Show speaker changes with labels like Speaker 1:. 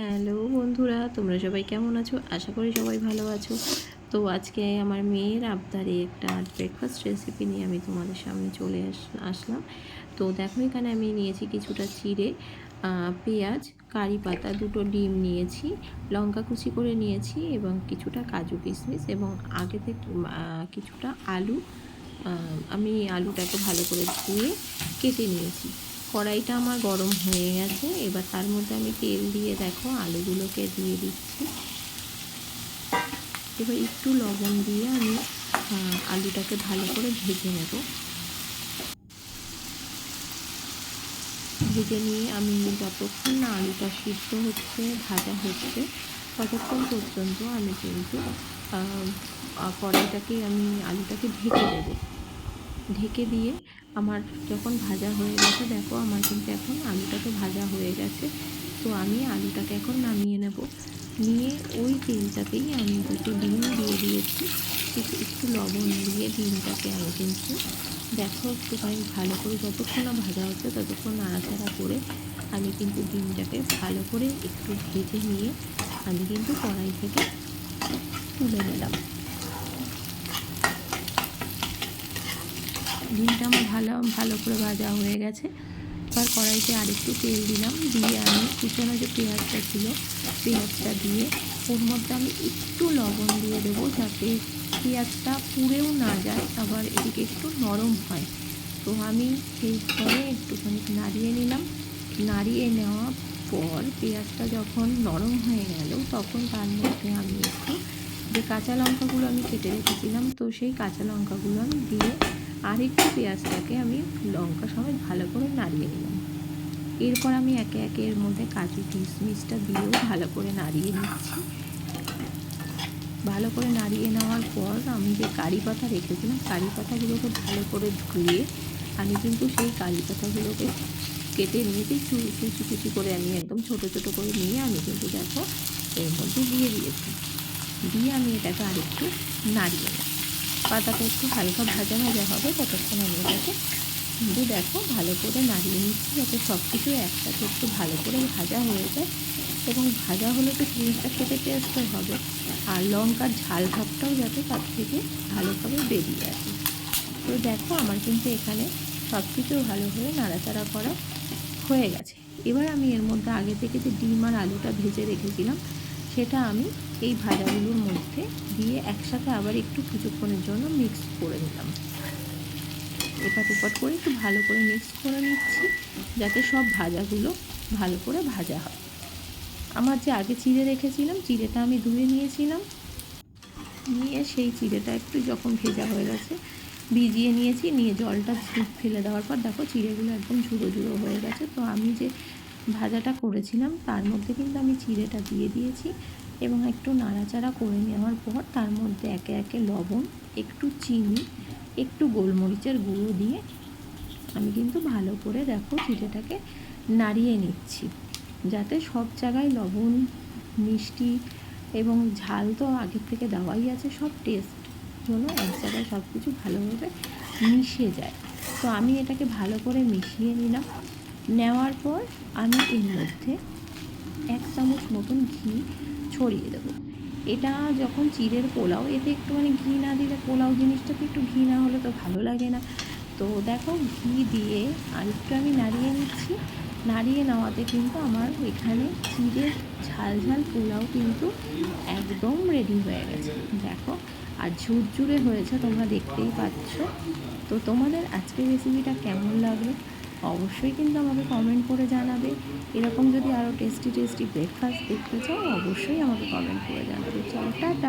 Speaker 1: Hello বন্ধুরা, তোমরা সবাই কেমন আছো? আশা করি সবাই ভালো আছো। তো আজকে আমার মেয়ের আবদারে একটা ব্রেকফাস্ট রেসিপি নিয়ে আমি তোমাদের সামনে চলে আসলাম। তো দেখো, এখানে আমি নিয়েছি কিছুটা চিড়ে, পেঁয়াজ, কারি পাতা, দুটো ডিম নিয়েছি, লঙ্কা কুচি করে নিয়েছি এবং কিছুটা কাজু কিশমিশ এবং আগে থেকে কিছুটা আলু। আমি আলুটাকে ভালো করে ধুয়ে কেটে নিয়েছি। কড়াইটা আমার গরম হয়ে গেছে, এবার তার মধ্যে আমি তেল দিয়ে দেখো আলুগুলোকে দিয়ে দিচ্ছি। এবার একটু লবণ দিয়ে আমি আলুটাকে ভালো করে ভেজে নেব। ভেজে নিয়ে আমি যতক্ষণ না আলুটা সিদ্ধ হচ্ছে, ভাজা হচ্ছে, ততক্ষণ পর্যন্ত আমি কিন্তু কড়াইটাকে আমি আলুটাকে ঢেকে দেবো। ঢেকে দিয়ে আমার যখন ভাজা হয়ে গেছে, দেখো আমার কিন্তু এখন আলুটাকে ভাজা হয়ে গেছে। তো আমি আলুটাকে এখন নামিয়ে নেব। নিয়ে ওই তেলটাতেই আমি দুটো ডিম দিয়ে দিয়েছি। একটু লবণ দিয়ে ডিমটাকে আমি কিন্তু দেখো একটুখানি ভালো করে যতক্ষণ না ভাজা হচ্ছে ততক্ষণ নাড়াচাড়া করে আমি কিন্তু ডিমটাকে ভালো করে একটু ভেজে নিয়ে আমি কিন্তু কড়াই থেকে তুলে নিলাম। ডিমটা আমার ভালো করে ভাজা হয়ে গেছে। এবার কড়াইতে আরেকটু তেল দিলাম, দিয়ে আমি কুচানো যে পেঁয়াজটা ছিল পেঁয়াজটা দিয়ে ওর মধ্যে আমি একটু লবণ দিয়ে দেবো, যাতে পেঁয়াজটা পুড়েও না যায়, আবার এদিকে একটু নরম হয়। তো আমি সেই পরে একটুখানি নাড়িয়ে নিলাম। নাড়িয়ে নেওয়ার পর পেঁয়াজটা যখন নরম হয়ে গেল, তখন তার মধ্যে আমি একটু যে কাঁচা লঙ্কাগুলো আমি কেটে রেখেছিলাম, তো সেই কাঁচা লঙ্কাগুলো আমি দিয়ে আর একটু পেঁয়াজটাকে আমি লঙ্কা সমেত ভালো করে নাড়িয়ে নিলাম। এরপর আমি একে একে এর মধ্যে কাজু কিশমিশটা দিয়েও ভালো করে নাড়িয়ে নিচ্ছি। ভালো করে নাড়িয়ে নেওয়ার পর আমি যে কারি পাতা রেখেছিলাম, কারি পাতাগুলোকে ভালো করে ধুয়ে আমি কিন্তু সেই কারি পাতাগুলোকে কেটে নিয়েছি, কুচি কুচি করে আমি একদম ছোট ছোট করে নিয়ে আমি কিন্তু দেখো এর মধ্যে দিয়ে দিয়েছি। দিয়ে আমি এটাকে আরেকটু নাড়িয়ে নেব। পাতাটা একটু হালকা ভাজা ভাজা হবে, ততক্ষণ আমি এটাকে কিন্তু দেখো ভালো করে নাড়িয়ে নিচ্ছি, যাতে সব কিছু একসাথে একটু ভালো করে ভাজা হয়ে যায়। এবং ভাজা হলে তো জিনিসটা খেতে টেস্টও হবে, আর লঙ্কার ঝাল ভাবটাও যাতে তার থেকে ভালোভাবে বেরিয়ে আসে। তো দেখো আমার কিন্তু এখানে সব কিছু ভালোভাবে নাড়াচাড়া করা হয়ে গেছে। এবার আমি এর মধ্যে আগে থেকে যে ডিম আর আলুটা ভেজে রেখেছিলাম, সেটা আমি এই ভাজাগুলোর মধ্যে দিয়ে একসাথে আবার একটু কিছুক্ষণের জন্য মিক্স করে নিলাম। এপাট ওপাট করে একটু ভালো করে মিক্স করে নিচ্ছি, যাতে সব ভাজাগুলো ভালো করে ভাজা হয়। আমার যে আগে চিড়ে রেখেছিলাম, চিড়েটা আমি ধুয়ে নিয়েছিলাম, নিয়ে সেই চিড়েটা একটু যখন ভেজা হয়ে গেছে ভিজিয়ে নিয়েছি, নিয়ে জলটা ফেলে দেওয়ার পর দেখো চিড়েগুলো একদম ঝুড়ো ঝুড়ো হয়ে গেছে। তো আমি যে ভাজাটা করেছিলাম তার মধ্যে কিন্তু আমি চিড়েটা দিয়ে দিয়েছি এবং একটু নাড়াচাড়া করে নেওয়ার পর তার মধ্যে একে একে লবণ, একটু চিনি, একটু গোলমরিচের গুঁড়ো দিয়ে আমি কিন্তু ভালো করে দেখো চিড়েটাকে নাড়িয়ে নিচ্ছি, যাতে সব জায়গায় লবণ, মিষ্টি এবং ঝাল তো আগের থেকে দেওয়াই আছে, সব টেস্ট জন্য এক জায়গায় সব কিছু ভালোভাবে মিশে যায়। তো আমি এটাকে ভালো করে মিশিয়ে নিলাম। নেওয়ার পর আমি এর মধ্যে 1 চামচ মতন ঘি ছড়িয়ে দেবো। এটা যখন চিড়ের পোলাও, এতে একটুখানি ঘি না দিলে পোলাও জিনিসটাতে একটু ঘি না হলে তো ভালো লাগে না। তো দেখো ঘি দিয়ে আরেকটু আমি নাড়িয়ে নিচ্ছি। নাড়িয়ে নেওয়াতে কিন্তু আমার এখানে চিড়ের ঝাল ঝাল পোলাও কিন্তু একদম রেডি হয়ে গেছে দেখো। আর ঝুরঝুরে হয়েছে, তোমরা দেখতেই পাচ্ছ। তো তোমাদের আজকের রেসিপিটা কেমন লাগলো অবশ্যই কিন্তু আমাকে কমেন্ট করে জানাবে। এরকম যদি আরও টেস্টি টেস্টি ব্রেকফাস্ট দেখতে চাও অবশ্যই আমাকে কমেন্ট করে জানাবে। চলো টাটা।